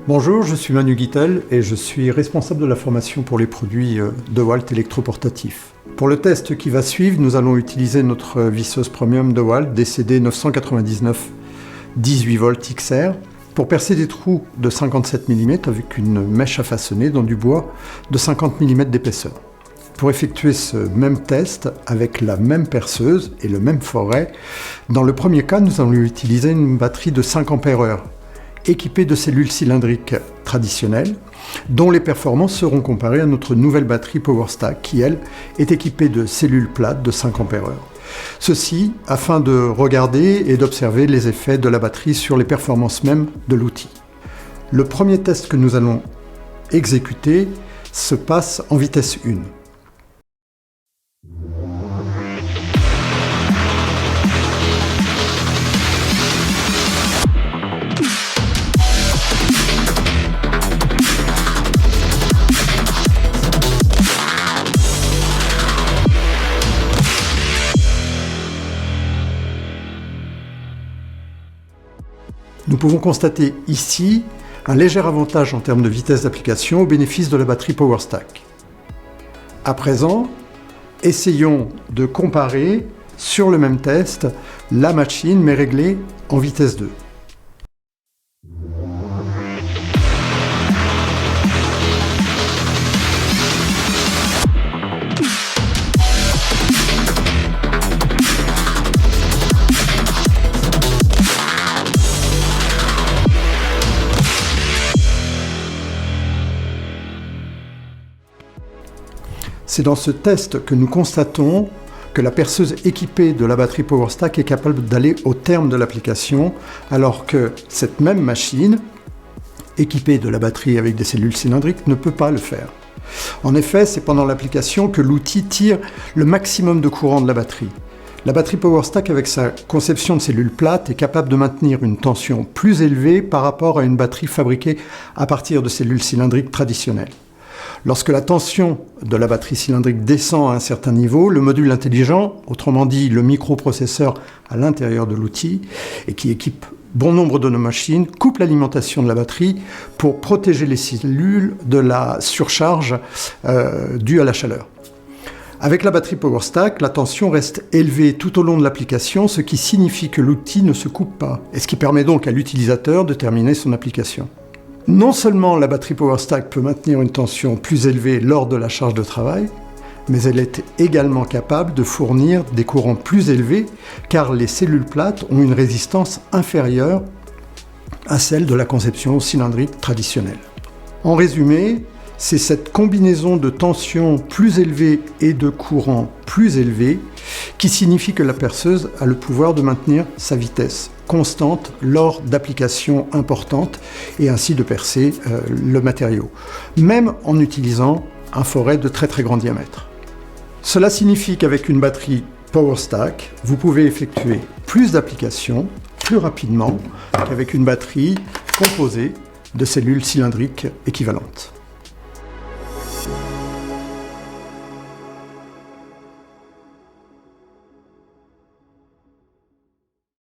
Bonjour, je suis Manu Guittel et je suis responsable de la formation pour les produits DeWalt électroportatifs. Pour le test qui va suivre, nous allons utiliser notre visseuse premium DeWalt DCD 999 18 volts XR pour percer des trous de 57 mm avec une mèche à façonner dans du bois de 50 mm d'épaisseur. Pour effectuer ce même test avec la même perceuse et le même forêt, dans le premier cas, nous allons utiliser une batterie de 5 Ah équipée de cellules cylindriques traditionnelles, dont les performances seront comparées à notre nouvelle batterie PowerStack, qui elle est équipée de cellules plates de 5 Ah. Ceci afin de regarder et d'observer les effets de la batterie sur les performances même de l'outil. Le premier test que nous allons exécuter se passe en vitesse 1. Nous pouvons constater ici un léger avantage en termes de vitesse d'application au bénéfice de la batterie PowerStack. À présent, essayons de comparer sur le même test la machine mais réglée en vitesse 2. C'est dans ce test que nous constatons que la perceuse équipée de la batterie PowerStack est capable d'aller au terme de l'application, alors que cette même machine, équipée de la batterie avec des cellules cylindriques, ne peut pas le faire. En effet, c'est pendant l'application que l'outil tire le maximum de courant de la batterie. La batterie PowerStack, avec sa conception de cellules plates, est capable de maintenir une tension plus élevée par rapport à une batterie fabriquée à partir de cellules cylindriques traditionnelles. Lorsque la tension de la batterie cylindrique descend à un certain niveau, le module intelligent, autrement dit le microprocesseur à l'intérieur de l'outil, et qui équipe bon nombre de nos machines, coupe l'alimentation de la batterie pour protéger les cellules de la surcharge due à la chaleur. Avec la batterie PowerStack, la tension reste élevée tout au long de l'application, ce qui signifie que l'outil ne se coupe pas, et ce qui permet donc à l'utilisateur de terminer son application. Non seulement la batterie PowerStack peut maintenir une tension plus élevée lors de la charge de travail, mais elle est également capable de fournir des courants plus élevés car les cellules plates ont une résistance inférieure à celle de la conception cylindrique traditionnelle. En résumé, c'est cette combinaison de tension plus élevée et de courant plus élevé qui signifie que la perceuse a le pouvoir de maintenir sa vitesse constante lors d'applications importantes et ainsi de percer le matériau, même en utilisant un forêt de très grand diamètre. Cela signifie qu'avec une batterie PowerStack, vous pouvez effectuer plus d'applications plus rapidement qu'avec une batterie composée de cellules cylindriques équivalentes.